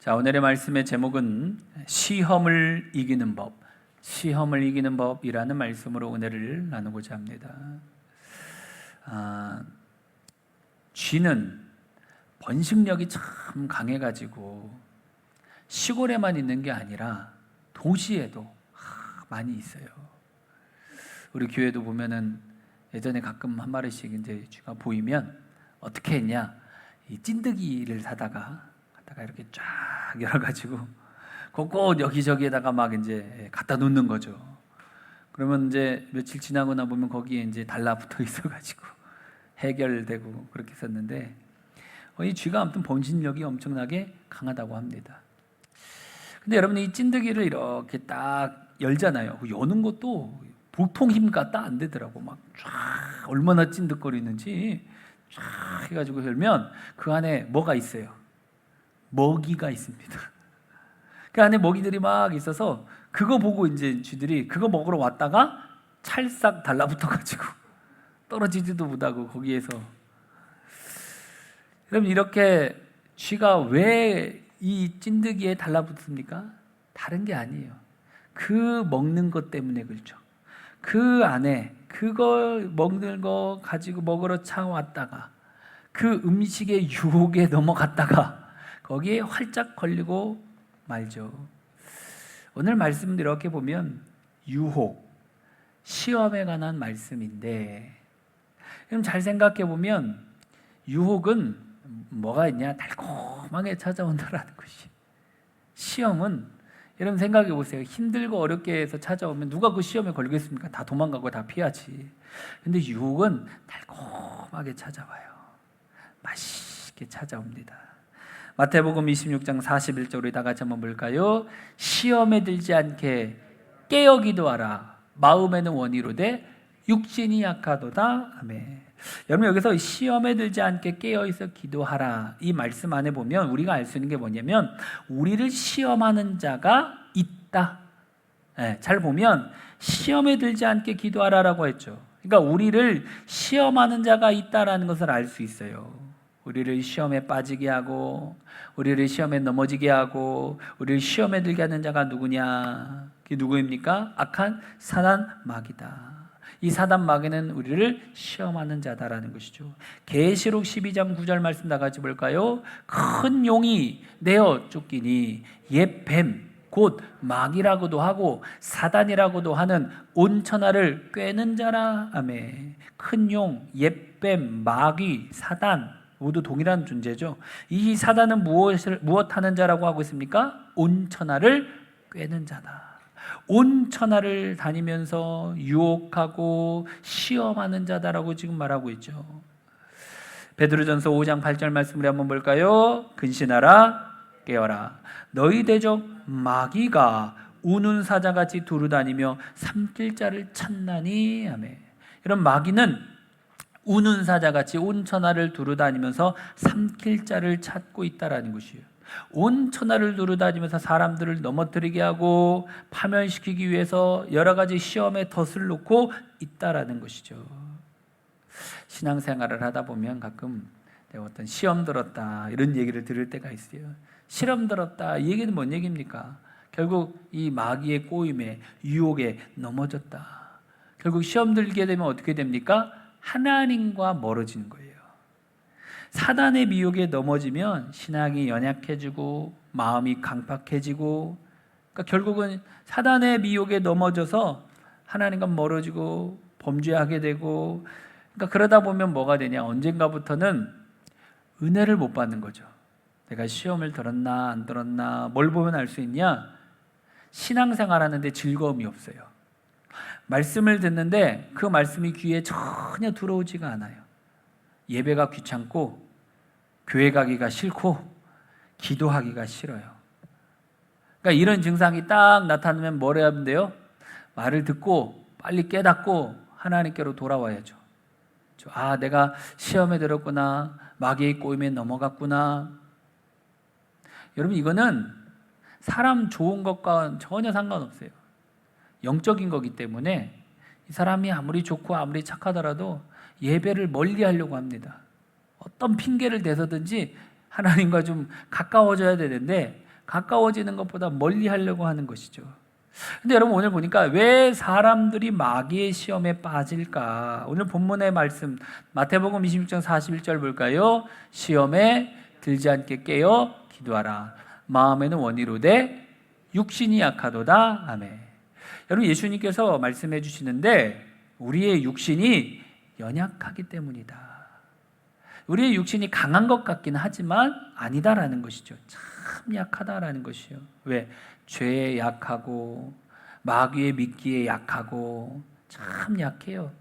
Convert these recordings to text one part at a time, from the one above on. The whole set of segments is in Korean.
자, 오늘의 말씀의 제목은 시험을 이기는 법, 시험을 이기는 법이라는 말씀으로 은혜를 나누고자 합니다. 쥐는 번식력이 참 강해가지고 시골에만 있는 게 아니라 도시에도 많이 있어요. 우리 교회도 보면은 예전에 가끔 한 마리씩 이제 쥐가 보이면 어떻게 했냐, 이 찐득이를 사다가 이렇게 쫙 열어가지고 곳곳 여기저기에다가 막 이제 갖다 놓는 거죠. 그러면 이제 며칠 지나고 나 보면 거기에 이제 달라붙어 있어가지고 해결되고 그렇게 했었는데, 이 쥐가 아무튼 번식력이 엄청나게 강하다고 합니다. 근데 여러분, 이 찐득이를 이렇게 딱 열잖아요. 여는 것도 보통 힘 갖다 안 되더라고. 막 쫙 얼마나 찐득거리는지 쫙 해가지고 열면 그 안에 뭐가 있어요? 먹이가 있습니다. 그 안에 먹이들이 막 있어서 그거 보고 이제 쥐들이 그거 먹으러 왔다가 찰싹 달라붙어가지고 떨어지지도 못하고 거기에서. 그럼 이렇게 쥐가 왜 이 찐득이에 달라붙습니까? 다른 게 아니에요. 그 먹는 것 때문에 그렇죠. 그 안에 그걸 먹는 거 가지고 먹으러 차왔다가 그 음식의 유혹에 넘어갔다가 거기에 활짝 걸리고 말죠. 오늘 말씀을 이렇게 보면 유혹, 시험에 관한 말씀인데, 그럼 잘 생각해 보면 유혹은 뭐가 있냐? 달콤하게 찾아온다라는 것이. 시험은 여러분 생각해 보세요. 힘들고 어렵게 해서 찾아오면 누가 그 시험에 걸리겠습니까? 다 도망가고 다 피하지. 근데 유혹은 달콤하게 찾아와요. 맛있게 찾아옵니다. 마태복음 26장 41절 우리 다 같이 한번 볼까요? 시험에 들지 않게 깨어 기도하라. 마음에는 원이로되 육신이 약하도다. 아멘. 여러분, 여기서 시험에 들지 않게 깨어있어 기도하라, 이 말씀 안에 보면 우리가 알 수 있는 게 뭐냐면 우리를 시험하는 자가 있다. 잘 보면 시험에 들지 않게 기도하라라고 했죠. 그러니까 우리를 시험하는 자가 있다라는 것을 알 수 있어요. 우리를 시험에 빠지게 하고 우리를 시험에 넘어지게 하고 우리를 시험에 들게 하는 자가 누구냐? 그게 누구입니까? 악한 사단 마귀다. 이 사단 마귀는 우리를 시험하는 자다라는 것이죠. 계시록 12장 9절 말씀 다 같이 볼까요? 큰 용이 내어 쫓기니 옛 뱀 곧 마귀라고도 하고 사단이라고도 하는 온천하를 꿰는 자라. 아멘. 큰 용, 옛 뱀, 마귀, 사단 모두 동일한 존재죠. 이 사단은 무엇 하는 자라고 하고 있습니까? 온천하를 꿰는 자다. 온천하를 다니면서 유혹하고 시험하는 자다라고 지금 말하고 있죠. 베드로전서 5장 8절 말씀 우리 한번 볼까요? 근신하라, 깨어라. 너희 대적 마귀가 우는 사자같이 두루다니며 삼킬 자를 찾나니. 아멘. 이런 마귀는 우는 사자같이 온천하를 두루다니면서 삼킬 자를 찾고 있다라는 것이에요. 온 천하를 두루다니면서 사람들을 넘어뜨리게 하고 파멸시키기 위해서 여러 가지 시험에 덫을 놓고 있다라는 것이죠. 신앙생활을 하다 보면 가끔 내가 어떤 시험 들었다 이런 얘기를 들을 때가 있어요. 시험 들었다, 이 얘기는 뭔 얘기입니까? 결국 이 마귀의 꼬임에 유혹에 넘어졌다. 결국 시험 들게 되면 어떻게 됩니까? 하나님과 멀어지는 거예요. 사단의 미혹에 넘어지면 신앙이 연약해지고 마음이 강팍해지고, 그러니까 결국은 사단의 미혹에 넘어져서 하나님과 멀어지고 범죄하게 되고, 그러니까 그러다 보면 뭐가 되냐? 언젠가부터는 은혜를 못 받는 거죠. 내가 시험을 들었나 안 들었나 뭘 보면 알 수 있냐? 신앙생활 하는데 즐거움이 없어요. 말씀을 듣는데 그 말씀이 귀에 전혀 들어오지가 않아요. 예배가 귀찮고 교회 가기가 싫고 기도하기가 싫어요. 그러니까 이런 증상이 딱 나타나면 뭘 해야 돼요? 말을 듣고 빨리 깨닫고 하나님께로 돌아와야죠. 내가 시험에 들었구나, 마귀의 꼬임에 넘어갔구나. 여러분, 이거는 사람 좋은 것과 전혀 상관없어요. 영적인 거기 때문에 이 사람이 아무리 좋고 아무리 착하더라도 예배를 멀리 하려고 합니다. 어떤 핑계를 대서든지 하나님과 좀 가까워져야 되는데 가까워지는 것보다 멀리 하려고 하는 것이죠. 근데 여러분 오늘 보니까 왜 사람들이 마귀의 시험에 빠질까? 오늘 본문의 말씀 마태복음 26장 41절 볼까요? 시험에 들지 않게 깨어 기도하라. 마음에는 원이로되 육신이 약하도다. 아멘. 여러분 예수님께서 말씀해 주시는데 우리의 육신이 연약하기 때문이다. 우리의 육신이 강한 것 같긴 하지만 아니다라는 것이죠. 참 약하다라는 것이요. 왜? 죄에 약하고 마귀의 미끼에 약하고 참 약해요.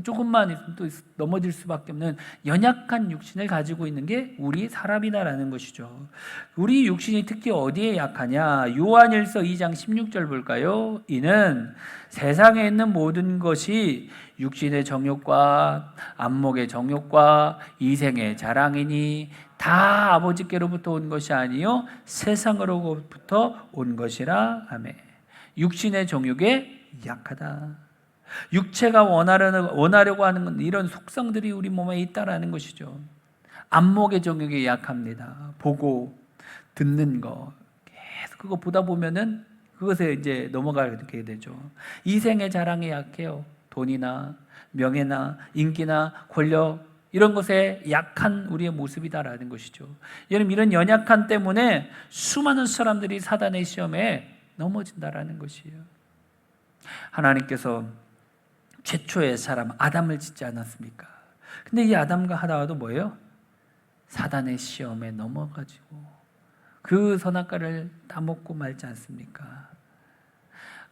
조금만 있으면 또 넘어질 수밖에 없는 연약한 육신을 가지고 있는 게 우리 사람이다라는 것이죠. 우리 육신이 특히 어디에 약하냐? 요한일서 2장 16절 볼까요? 이는 세상에 있는 모든 것이 육신의 정욕과 안목의 정욕과 이생의 자랑이니 다 아버지께로부터 온 것이 아니요 세상으로부터 온 것이라. 아멘. 육신의 정욕에 약하다. 육체가 원하려고 하는 이런 속성들이 우리 몸에 있다라는 것이죠. 안목의 정욕에 약합니다. 보고 듣는 거 계속 그거 보다 보면은 그것에 이제 넘어가게 되죠. 이생의 자랑에 약해요. 돈이나 명예나 인기나 권력 이런 것에 약한 우리의 모습이다라는 것이죠. 여러분 이런 연약함 때문에 수많은 사람들이 사단의 시험에 넘어진다라는 것이에요. 하나님께서 최초의 사람 아담을 짓지 않았습니까? 근데 이 아담과 하와도 뭐예요? 사단의 시험에 넘어가지고 그 선악과를 따먹고 말지 않습니까?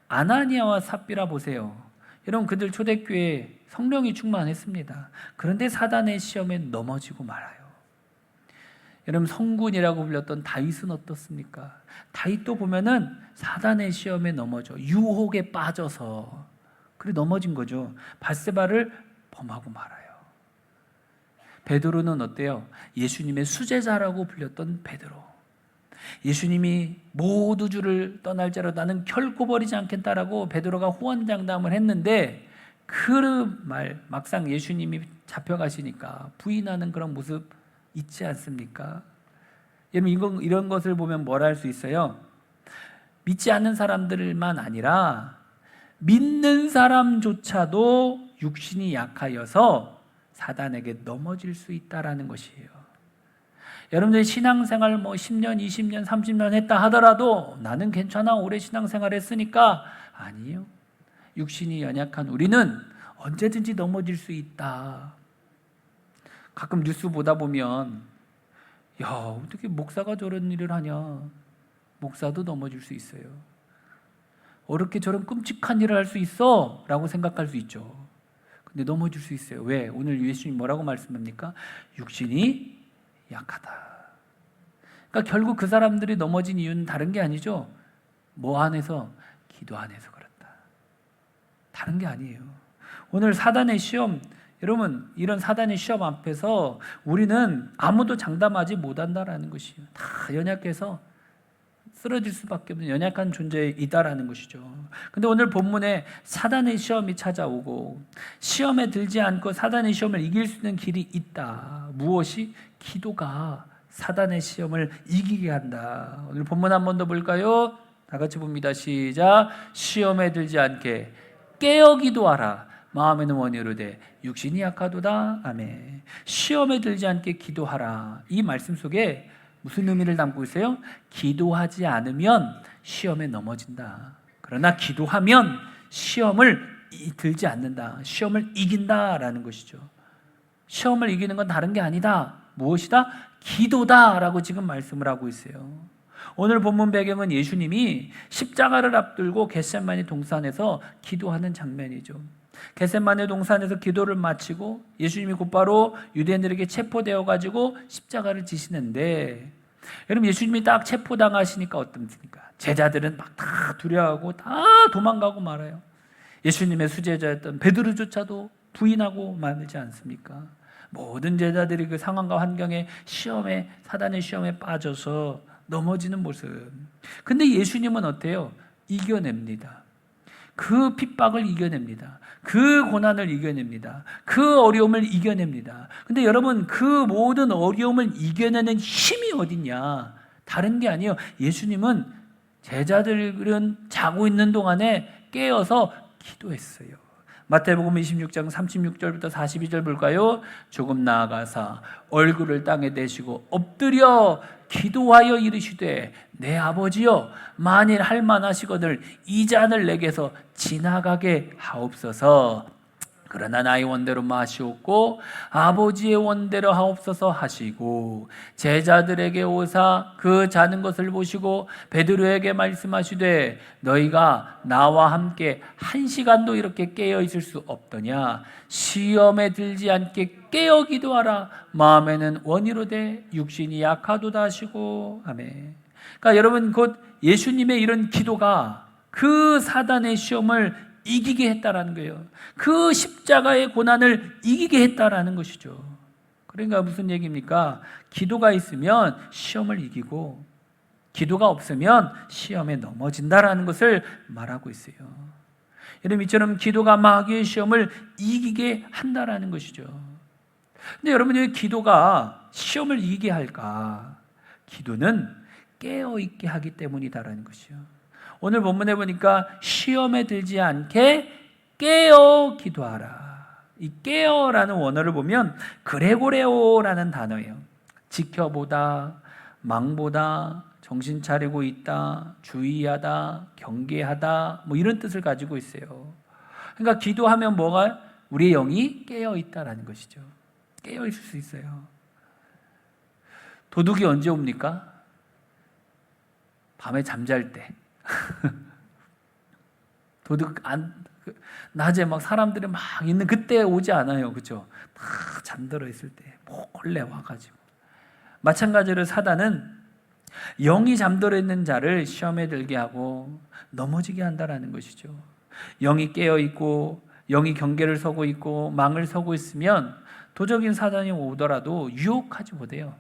아나니아와 삽비라 보세요. 여러분 그들 초대교회에 성령이 충만했습니다. 그런데 사단의 시험에 넘어지고 말아요. 여러분 성군이라고 불렸던 다윗은 어떻습니까? 다윗도 보면은 사단의 시험에 넘어져 유혹에 빠져서 그래 넘어진 거죠. 밧세바를 범하고 말아요. 베드로는 어때요? 예수님의 수제자라고 불렸던 베드로. 예수님이 모두 주를 떠날지라도 나는 결코 버리지 않겠다라고 베드로가 호언장담을 했는데 그 말 막상 예수님이 잡혀가시니까 부인하는 그런 모습 있지 않습니까? 여러분 이런 것을 보면 뭘 할 수 있어요? 믿지 않는 사람들만 아니라 믿는 사람조차도 육신이 약하여서 사단에게 넘어질 수 있다라는 것이에요. 여러분들이 신앙생활 10년, 20년, 30년 했다 하더라도 나는 괜찮아 오래 신앙생활 했으니까 아니에요. 육신이 연약한 우리는 언제든지 넘어질 수 있다. 가끔 뉴스 보다 보면 야 어떻게 목사가 저런 일을 하냐. 목사도 넘어질 수 있어요. 어렵게 저런 끔찍한 일을 할 수 있어? 라고 생각할 수 있죠. 근데 넘어질 수 있어요. 왜? 오늘 예수님 뭐라고 말씀합니까? 육신이 약하다. 그러니까 결국 그 사람들이 넘어진 이유는 다른 게 아니죠. 뭐 안에서? 기도 안에서 그렇다. 다른 게 아니에요. 오늘 사단의 시험, 여러분 이런 사단의 시험 앞에서 우리는 아무도 장담하지 못한다라는 것이에요. 다 연약해서 쓰러질 수밖에 없는 연약한 존재이다라는 것이죠. 근데 오늘 본문에 사단의 시험이 찾아오고 시험에 들지 않고 사단의 시험을 이길 수 있는 길이 있다. 무엇이? 기도가 사단의 시험을 이기게 한다. 오늘 본문 한 번 더 볼까요? 다 같이 봅니다. 시작. 시험에 들지 않게 깨어 기도하라. 마음에는 원이로되 육신이 약하도다. 아멘. 시험에 들지 않게 기도하라. 이 말씀 속에 무슨 의미를 담고 있어요? 기도하지 않으면 시험에 넘어진다. 그러나 기도하면 시험을 들지 않는다. 시험을 이긴다라는 것이죠. 시험을 이기는 건 다른 게 아니다. 무엇이다? 기도다라고 지금 말씀을 하고 있어요. 오늘 본문 배경은 예수님이 십자가를 앞두고 겟세마네 동산에서 기도하는 장면이죠. 겟세마네 동산에서 기도를 마치고 예수님이 곧바로 유대인들에게 체포되어 가지고 십자가를 지시는데 여러분 예수님이 딱 체포당하시니까 어떻습니까? 제자들은 막 다 두려워하고 다 도망가고 말아요. 예수님의 수제자였던 베드로조차도 부인하고 말지 않습니까? 모든 제자들이 그 상황과 환경에 시험에 사단의 시험에 빠져서 넘어지는 모습. 근데 예수님은 어때요? 이겨냅니다. 그 핍박을 이겨냅니다. 그 고난을 이겨냅니다. 그 어려움을 이겨냅니다. 근데 여러분 그 모든 어려움을 이겨내는 힘이 어딨냐? 다른 게 아니에요. 예수님은 제자들은 자고 있는 동안에 깨어서 기도했어요. 마태복음 26장 36절부터 42절 볼까요? 조금 나아가사 얼굴을 땅에 대시고 엎드려 기도하여 이르시되 내 아버지여 만일 할 만하시거늘 이 잔을 내게서 지나가게 하옵소서. 그러나 나의 원대로 마시옵고 아버지의 원대로 하옵소서 하시고 제자들에게 오사 그 자는 것을 보시고 베드로에게 말씀하시되 너희가 나와 함께 1시간도 이렇게 깨어 있을 수 없더냐. 시험에 들지 않게 깨어 기도하라. 마음에는 원이로되 육신이 약하도다 하시고. 아멘. 그러니까 여러분, 곧 예수님의 이런 기도가 그 사단의 시험을 이기게 했다라는 거예요. 그 십자가의 고난을 이기게 했다라는 것이죠. 그러니까 무슨 얘기입니까? 기도가 있으면 시험을 이기고 기도가 없으면 시험에 넘어진다라는 것을 말하고 있어요. 여러분, 이처럼 기도가 마귀의 시험을 이기게 한다라는 것이죠. 근데 여러분, 왜 기도가 시험을 이기게 할까? 기도는 깨어있게 하기 때문이다라는 것이요. 오늘 본문에 보니까 시험에 들지 않게 깨어 기도하라. 이 깨어라는 원어를 보면 그레고레오라는 단어예요. 지켜보다, 망보다, 정신 차리고 있다, 주의하다, 경계하다, 뭐 이런 뜻을 가지고 있어요. 그러니까 기도하면 뭐가? 우리의 영이 깨어 있다라는 것이죠. 깨어 있을 수 있어요. 도둑이 언제 옵니까? 밤에 잠잘 때. 도둑 낮에 막 사람들이 막 있는 그때 오지 않아요. 그렇죠? 다 잠들어 있을 때 몰래 와가지고. 마찬가지로 사단은 영이 잠들어 있는 자를 시험에 들게 하고 넘어지게 한다라는 것이죠. 영이 깨어 있고 영이 경계를 서고 있고 망을 서고 있으면 도적인 사단이 오더라도 유혹하지 못해요.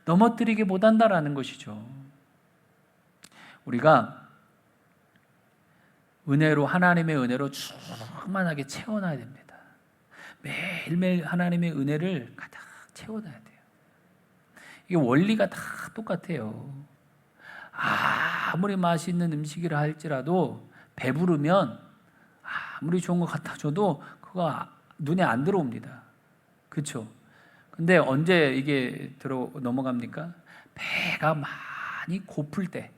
넘어뜨리게 못한다라는 것이죠. 우리가 은혜로, 하나님의 은혜로 충만하게 채워놔야 됩니다. 매일매일 하나님의 은혜를 가득 채워놔야 돼요. 이게 원리가 다 똑같아요. 아무리 맛있는 음식이라 할지라도 배부르면 아무리 좋은 거 갖다 줘도 그거 눈에 안 들어옵니다. 그렇죠? 근데 언제 이게 넘어갑니까? 배가 많이 고플 때.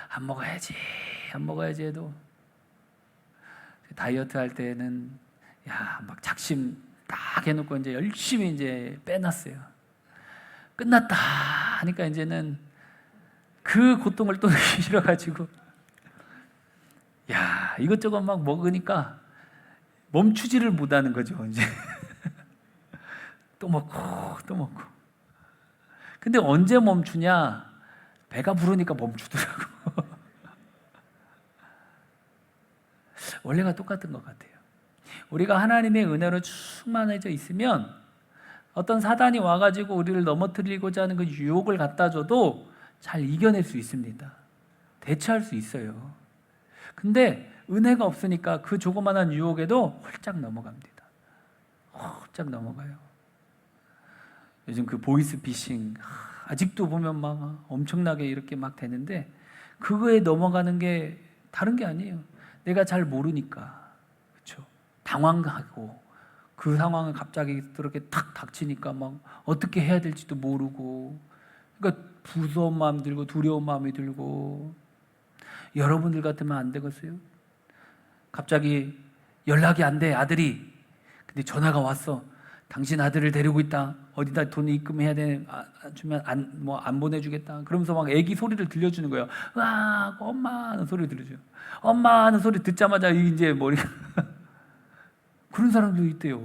안 먹어야지 해도 다이어트 할 때는 막 작심 딱 해놓고 이제 열심히 이제 빼놨어요. 끝났다 하니까 이제는 그 고통을 또 싫어가지고 이것저것 막 먹으니까 멈추지를 못하는 거죠. 이제 또 먹고. 근데 언제 멈추냐? 배가 부르니까 멈추더라고. 원리가 똑같은 것 같아요. 우리가 하나님의 은혜로 충만해져 있으면 어떤 사단이 와가지고 우리를 넘어뜨리고자 하는 그 유혹을 갖다 줘도 잘 이겨낼 수 있습니다. 대처할 수 있어요. 근데 은혜가 없으니까 그 조그만한 유혹에도 홀짝 넘어갑니다. 홀짝 넘어가요. 요즘 그 보이스피싱 아직도 보면 막 엄청나게 이렇게 막 되는데 그거에 넘어가는 게 다른 게 아니에요. 내가 잘 모르니까. 그렇죠? 당황하고 그 상황을 갑자기 그렇게 탁 닥치니까 막 어떻게 해야 될지도 모르고, 그러니까 무서운 마음 들고 두려운 마음이 들고. 여러분들 같으면 안 되겠어요? 갑자기 연락이 안 돼, 아들이. 근데 전화가 왔어. 당신 아들을 데리고 있다. 어디다 돈 입금해야 돼. 주면 안 보내주겠다. 그러면서 막 애기 소리를 들려주는 거예요. 와, 엄마 하는 소리 들려줘요. 엄마 하는 소리 듣자마자 이제 머리가 그런 사람도 있대요.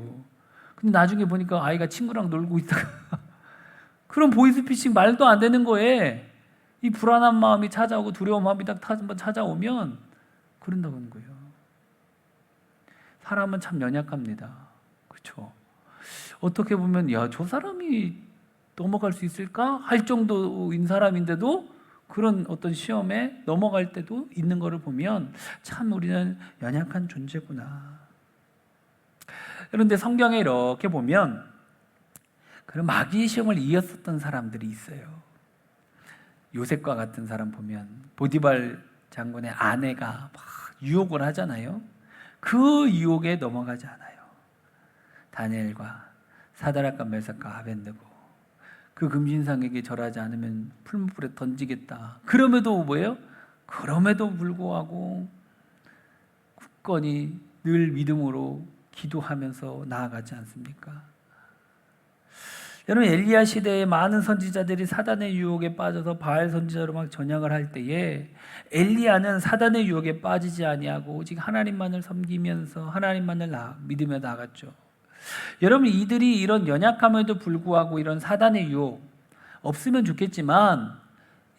근데 나중에 보니까 아이가 친구랑 놀고 있다가 그런 보이스피싱 말도 안 되는 거에 이 불안한 마음이 찾아오고 두려운 마음이 딱 한번 찾아오면 그런다고 하는 거예요. 사람은 참 연약합니다. 그렇죠? 어떻게 보면 저 사람이 넘어갈 수 있을까? 할 정도인 사람인데도 그런 어떤 시험에 넘어갈 때도 있는 것을 보면 참 우리는 연약한 존재구나. 그런데 성경에 이렇게 보면 그런 마귀의 시험을 이겼었던 사람들이 있어요. 요셉과 같은 사람 보면 보디발 장군의 아내가 막 유혹을 하잖아요. 그 유혹에 넘어가지 않아요. 다니엘과 사드락과 메삭과 아벤느고, 그 금신상에게 절하지 않으면 풀무불에 던지겠다. 그럼에도 뭐예요? 그럼에도 불구하고 굳건히 늘 믿음으로 기도하면서 나아가지 않습니까? 여러분, 엘리야 시대에 많은 선지자들이 사단의 유혹에 빠져서 바알 선지자로 막 전향을 할 때에 엘리야는 사단의 유혹에 빠지지 아니하고 오직 하나님만을 섬기면서 하나님만을 믿으며 나갔죠. 여러분, 이들이 이런 연약함에도 불구하고 이런 사단의 유혹 없으면 좋겠지만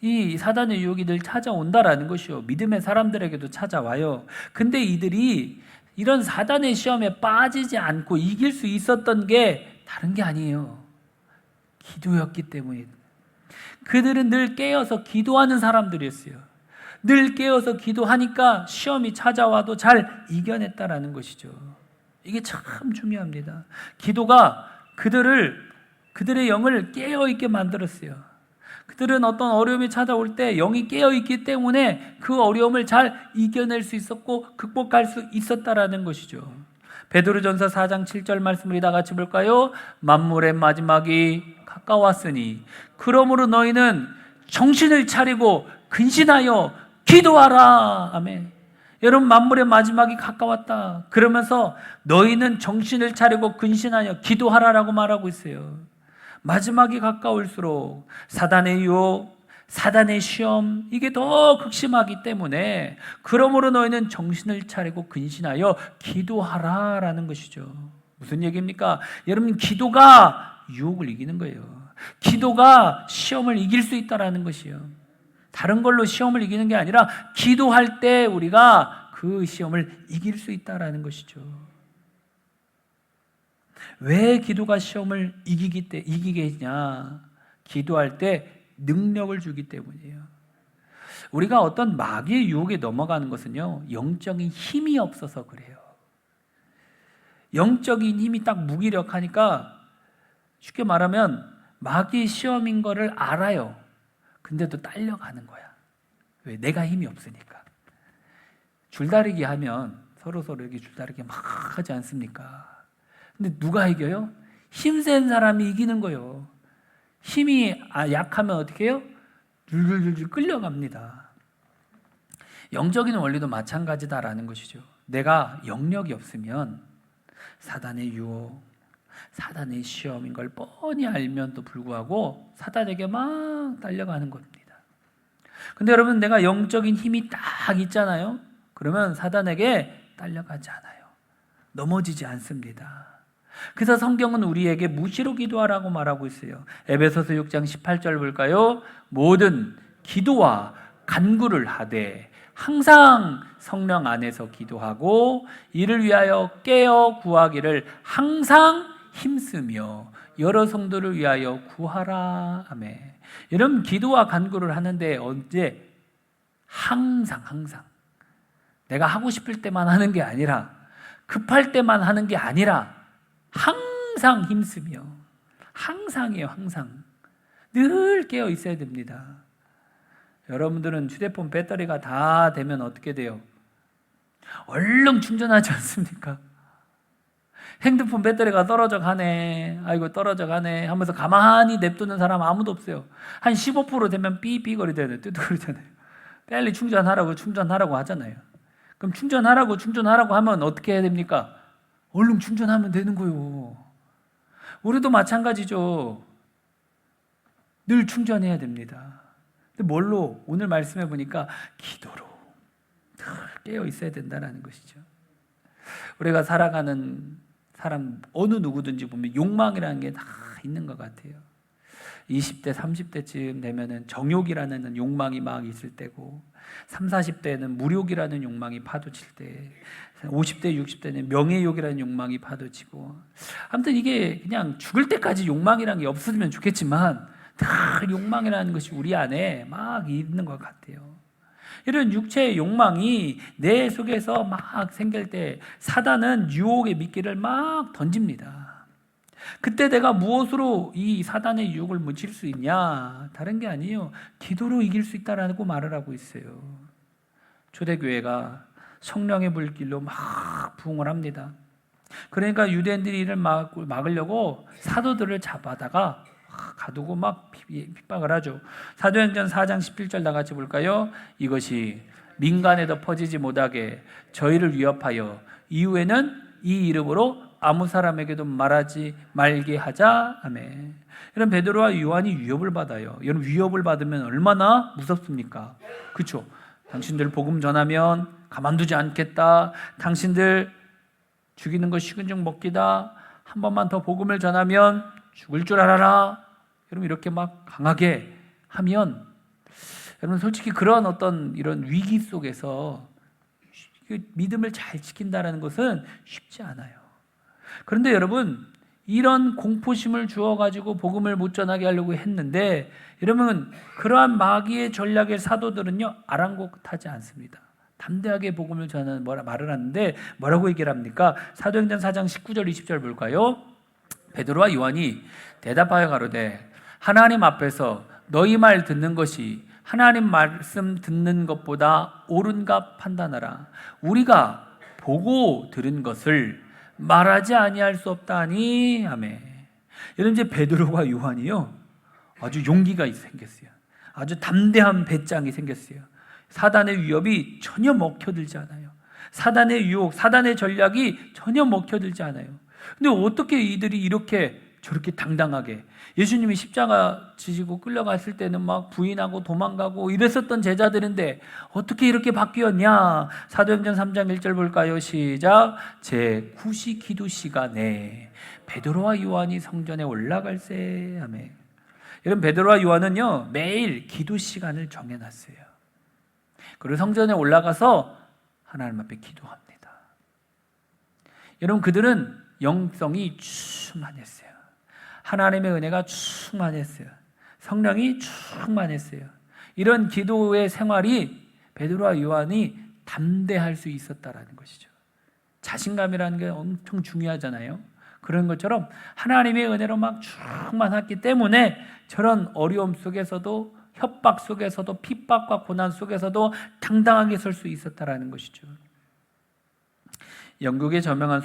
이 사단의 유혹이 늘 찾아온다라는 것이요, 믿음의 사람들에게도 찾아와요. 근데 이들이 이런 사단의 시험에 빠지지 않고 이길 수 있었던 게 다른 게 아니에요. 기도였기 때문에. 그들은 늘 깨어서 기도하는 사람들이었어요. 늘 깨어서 기도하니까 시험이 찾아와도 잘 이겨냈다라는 것이죠. 이게 참 중요합니다. 기도가 그들의 영을 깨어있게 만들었어요. 그들은 어떤 어려움이 찾아올 때 영이 깨어있기 때문에 그 어려움을 잘 이겨낼 수 있었고 극복할 수 있었다라는 것이죠. 베드로전서 4장 7절 말씀을 다 같이 볼까요? 만물의 마지막이 가까웠으니 그러므로 너희는 정신을 차리고 근신하여 기도하라. 아멘. 여러분, 만물의 마지막이 가까웠다. 그러면서 너희는 정신을 차리고 근신하여 기도하라라고 말하고 있어요. 마지막이 가까울수록 사단의 유혹, 사단의 시험, 이게 더 극심하기 때문에 그러므로 너희는 정신을 차리고 근신하여 기도하라라는 것이죠. 무슨 얘기입니까? 여러분, 기도가 유혹을 이기는 거예요. 기도가 시험을 이길 수 있다라는 것이에요. 다른 걸로 시험을 이기는 게 아니라 기도할 때 우리가 그 시험을 이길 수 있다라는 것이죠. 왜 기도가 시험을 이기게 했냐? 기도할 때 능력을 주기 때문이에요. 우리가 어떤 마귀의 유혹에 넘어가는 것은요, 영적인 힘이 없어서 그래요. 영적인 힘이 딱 무기력하니까, 쉽게 말하면 마귀의 시험인 거를 알아요. 근데도 딸려가는 거야. 왜? 내가 힘이 없으니까. 줄다리기 하면 서로 이렇게 줄다리기 막 하지 않습니까? 근데 누가 이겨요? 힘센 사람이 이기는 거예요. 힘이 약하면 어떻게 해요? 줄줄줄줄 끌려갑니다. 영적인 원리도 마찬가지다라는 것이죠. 내가 영력이 없으면 사단의 유혹, 사단의 시험인 걸 뻔히 알면도 불구하고 사단에게 막 달려가는 겁니다. 근데 여러분, 내가 영적인 힘이 딱 있잖아요. 그러면 사단에게 딸려가지 않아요. 넘어지지 않습니다. 그래서 성경은 우리에게 무시로 기도하라고 말하고 있어요. 에베소서 6장 18절 볼까요? 모든 기도와 간구를 하되 항상 성령 안에서 기도하고 이를 위하여 깨어 구하기를 항상 힘쓰며 여러 성도를 위하여 구하라. 아멘. 여러분, 기도와 간구를 하는데 언제? 항상. 내가 하고 싶을 때만 하는 게 아니라, 급할 때만 하는 게 아니라 항상 힘쓰며, 항상이에요. 항상 늘 깨어 있어야 됩니다. 여러분들은 휴대폰 배터리가 다 되면 어떻게 돼요? 얼른 충전하지 않습니까? 핸드폰 배터리가 떨어져 가네, 아이고 떨어져 가네 하면서 가만히 냅두는 사람 아무도 없어요. 한 15% 되면 삐삐거리잖아요. 뜨뜨거리잖아요. 빨리 충전하라고 하잖아요. 그럼 충전하라고 하면 어떻게 해야 됩니까? 얼른 충전하면 되는 거예요. 우리도 마찬가지죠. 늘 충전해야 됩니다. 근데 뭘로? 오늘 말씀해 보니까 기도로 늘 깨어 있어야 된다는 것이죠. 우리가 살아가는 사람 어느 누구든지 보면 욕망이라는 게 다 있는 것 같아요. 20대, 30대쯤 되면은 정욕이라는 욕망이 막 있을 때고, 30, 40대는 무욕이라는 욕망이 파도칠 때, 50대, 60대는 명예욕이라는 욕망이 파도치고, 아무튼 이게 그냥 죽을 때까지 욕망이라는 게 없어지면 좋겠지만 늘 욕망이라는 것이 우리 안에 막 있는 것 같아요. 이런 육체의 욕망이 내 속에서 막 생길 때 사단은 유혹의 미끼를 막 던집니다. 그때 내가 무엇으로 이 사단의 유혹을 묻힐 수 있냐? 다른 게 아니에요. 기도로 이길 수 있다라고 말을 하고 있어요. 초대교회가 성령의 불길로 막 부흥을 합니다. 그러니까 유대인들이 이를 막으려고 사도들을 잡아다가 가두고 막 핍박을 하죠. 사도행전 4장 17절 다 같이 볼까요? 이것이 민간에도 퍼지지 못하게 저희를 위협하여 이후에는 이 이름으로 아무 사람에게도 말하지 말게 하자. 아멘. 이런 베드로와 요한이 위협을 받아요. 이런 위협을 받으면 얼마나 무섭습니까? 그렇죠? 당신들 복음 전하면 가만두지 않겠다. 당신들 죽이는 거 식은 죽 먹기다. 한 번만 더 복음을 전하면 죽을 줄 알아라. 여러분 이렇게 막 강하게 하면 여러분 솔직히 그런 어떤 이런 위기 속에서 믿음을 잘 지킨다는 것은 쉽지 않아요. 그런데 여러분 이런 공포심을 주어가지고 복음을 못 전하게 하려고 했는데 여러분 그러한 마귀의 전략의 사도들은요 아랑곳하지 않습니다. 담대하게 복음을 전하는 말을 하는데 뭐라고 얘기를 합니까? 사도행전 4장 19절 20절 볼까요? 베드로와 요한이 대답하여 가로되 하나님 앞에서 너희 말 듣는 것이 하나님 말씀 듣는 것보다 옳은가 판단하라. 우리가 보고 들은 것을 말하지 아니할 수 없다니. 아멘. 여러분 이제 베드로와 요한이요 아주 용기가 생겼어요. 아주 담대한 배짱이 생겼어요. 사단의 위협이 전혀 먹혀들지 않아요. 사단의 유혹, 사단의 전략이 전혀 먹혀들지 않아요. 근데 어떻게 이들이 이렇게 저렇게 당당하게 예수님이 십자가 지시고 끌려갔을 때는 막 부인하고 도망가고 이랬었던 제자들인데 어떻게 이렇게 바뀌었냐? 사도행전 3장 1절 볼까요? 시작. 제9시 기도 시간에 베드로와 요한이 성전에 올라갈세. 아멘. 여러분 베드로와 요한은요 매일 기도 시간을 정해놨어요. 그리고 성전에 올라가서 하나님 앞에 기도합니다. 여러분 그들은 영성이 충만했어요. 하나님의 은혜가 충만했어요. 성령이 충만했어요. 이런 기도의 생활이 베드로와 요한이 담대할 수 있었다라는 것이죠. 자신감이라는 게 엄청 중요하잖아요. 그런 것처럼 하나님의 은혜로 막 충만했기 때문에 저런 어려움 속에서도 협박 속에서도 핍박과 고난 속에서도 당당하게 설 수 있었다라는 것이죠. 영국의 저명한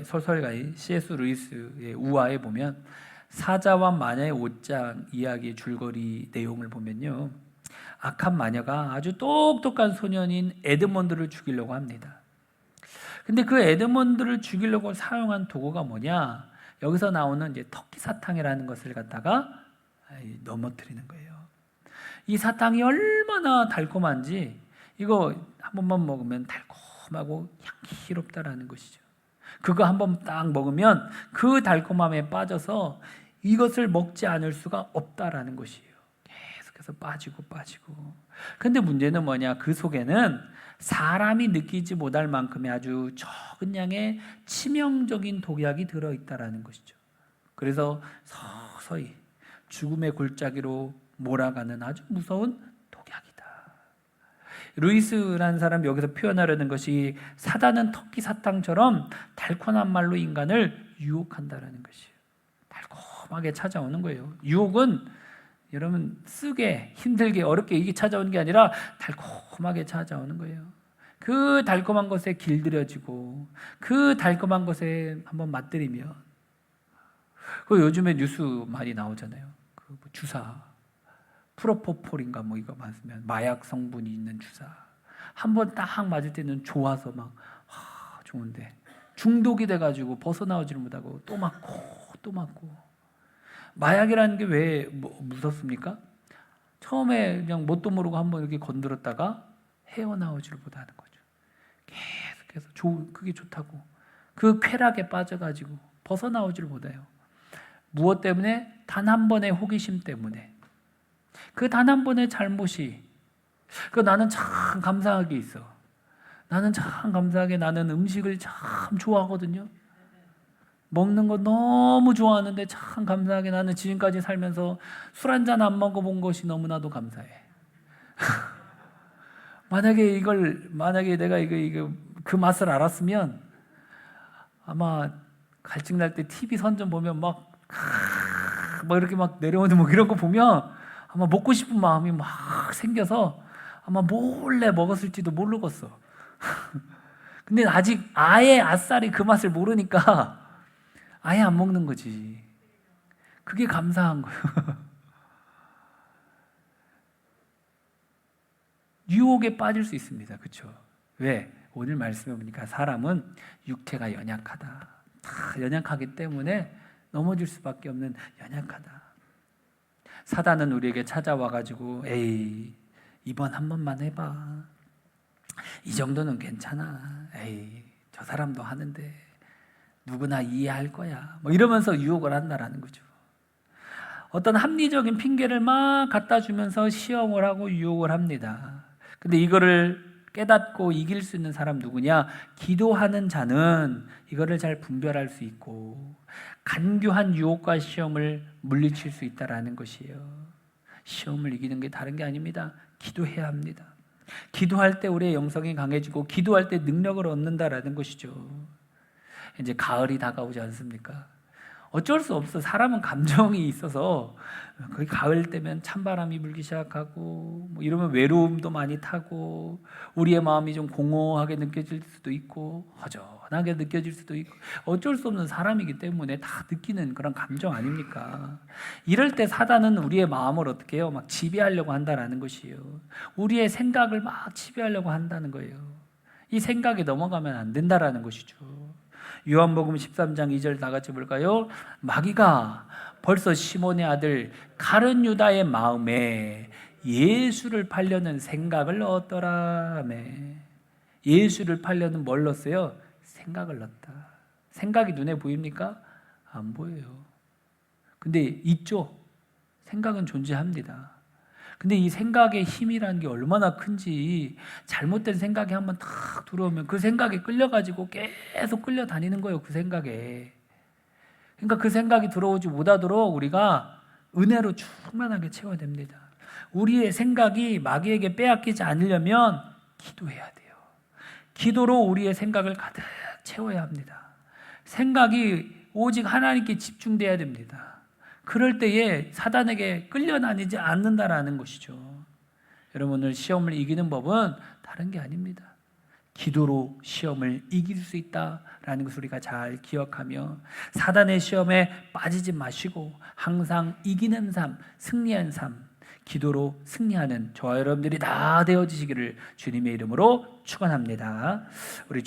소설가의 C.S. 루이스의 우화에 보면 사자와 마녀의 옷장 이야기의 줄거리 내용을 보면요, 악한 마녀가 아주 똑똑한 소년인 에드먼드를 죽이려고 합니다. 근데 그 에드먼드를 죽이려고 사용한 도구가 뭐냐? 여기서 나오는 이제 터키 사탕이라는 것을 갖다가 넘어뜨리는 거예요. 이 사탕이 얼마나 달콤한지 이거 한 번만 먹으면 달콤하고 향기롭다라는 것이죠. 그거 한 번 딱 먹으면 그 달콤함에 빠져서 이것을 먹지 않을 수가 없다라는 것이에요. 계속해서 빠지고. 근데 문제는 뭐냐? 그 속에는 사람이 느끼지 못할 만큼의 아주 적은 양의 치명적인 독약이 들어있다라는 것이죠. 그래서 서서히 죽음의 골짜기로 몰아가는 아주 무서운 독약이다. 루이스라는 사람 여기서 표현하려는 것이 사단은 터키 사탕처럼 달콤한 말로 인간을 유혹한다라는 것이에요. 달콤하게 찾아오는 거예요. 유혹은 여러분 쓰게 힘들게 어렵게 이게 찾아오는 게 아니라 달콤하게 찾아오는 거예요. 그 달콤한 것에 길들여지고 그 달콤한 것에 한번 맛들이면 그 요즘에 뉴스 많이 나오잖아요. 그 주사 프로포폴인가 뭐 이거 맞으면 마약 성분이 있는 주사 한번 딱 맞을 때는 좋아서 막 좋은데 중독이 돼가지고 벗어나오지를 못하고 또 맞고 마약이라는 게 왜 무섭습니까? 처음에 그냥 뭣도 모르고 한번 이렇게 건드렸다가 헤어나오지를 못하는 거죠. 계속해서 그게 좋다고 그 쾌락에 빠져가지고 벗어나오지를 못해요. 무엇 때문에? 단 한 번의 호기심 때문에. 그 단 한 번의 잘못이 나는 참 감사하게 있어. 나는 참 감사하게 나는 음식을 참 좋아하거든요. 먹는 거 너무 좋아하는데 참 감사하게 나는 지금까지 살면서 술 한 잔 안 먹어본 것이 너무나도 감사해. 만약에 내가 이거 그 맛을 알았으면 아마 갈증 날 때 TV 선전 보면 막 이렇게 막 내려오는 뭐 이런 거 보면 아마 먹고 싶은 마음이 막 생겨서 아마 몰래 먹었을지도 모르겠어. 근데 아직 아예 아싸리 그 맛을 모르니까 아예 안 먹는 거지. 그게 감사한 거예요. 유혹에 빠질 수 있습니다. 그렇죠? 왜? 오늘 말씀해 보니까 사람은 육체가 연약하다. 다 연약하기 때문에 넘어질 수밖에 없는 연약하다. 사단은 우리에게 찾아와 가지고 에이, 이번 한 번만 해봐. 이 정도는 괜찮아. 에이, 저 사람도 하는데 누구나 이해할 거야. 뭐 이러면서 유혹을 한다라는 거죠. 어떤 합리적인 핑계를 막 갖다 주면서 시험을 하고 유혹을 합니다. 근데 이거를 깨닫고 이길 수 있는 사람 누구냐? 기도하는 자는 이거를 잘 분별할 수 있고 간교한 유혹과 시험을 물리칠 수 있다라는 것이에요. 시험을 이기는 게 다른 게 아닙니다. 기도해야 합니다. 기도할 때 우리의 영성이 강해지고 기도할 때 능력을 얻는다라는 것이죠. 이제 가을이 다가오지 않습니까? 어쩔 수 없어. 사람은 감정이 있어서 거의 가을 때면 찬바람이 불기 시작하고 뭐 이러면 외로움도 많이 타고 우리의 마음이 좀 공허하게 느껴질 수도 있고 허전하게 느껴질 수도 있고 어쩔 수 없는 사람이기 때문에 다 느끼는 그런 감정 아닙니까? 이럴 때 사단은 우리의 마음을 어떻게 해요? 막 지배하려고 한다는 것이에요. 우리의 생각을 막 지배하려고 한다는 거예요. 이 생각에 넘어가면 안 된다라는 것이죠. 요한복음 13장 2절 다 같이 볼까요? 마귀가 벌써 시몬의 아들 가룟 유다의 마음에 예수를 팔려는 생각을 넣었더라며. 예수를 팔려는 뭘 넣었어요? 생각을 넣었다. 생각이 눈에 보입니까? 안 보여요. 근데 있죠? 생각은 존재합니다. 근데 이 생각의 힘이라는 게 얼마나 큰지 잘못된 생각이 한번 탁 들어오면 그 생각에 끌려가지고 계속 끌려다니는 거예요. 그 생각에. 그러니까 그 생각이 들어오지 못하도록 우리가 은혜로 충만하게 채워야 됩니다. 우리의 생각이 마귀에게 빼앗기지 않으려면 기도해야 돼요. 기도로 우리의 생각을 가득 채워야 합니다. 생각이 오직 하나님께 집중돼야 됩니다. 그럴 때에 사단에게 끌려다니지 않는다라는 것이죠. 여러분 오늘 시험을 이기는 법은 다른 게 아닙니다. 기도로 시험을 이길 수 있다라는 것을 우리가 잘 기억하며 사단의 시험에 빠지지 마시고 항상 이기는 삶, 승리한 삶, 기도로 승리하는 저와 여러분들이 다 되어지시기를 주님의 이름으로 축원합니다. 우리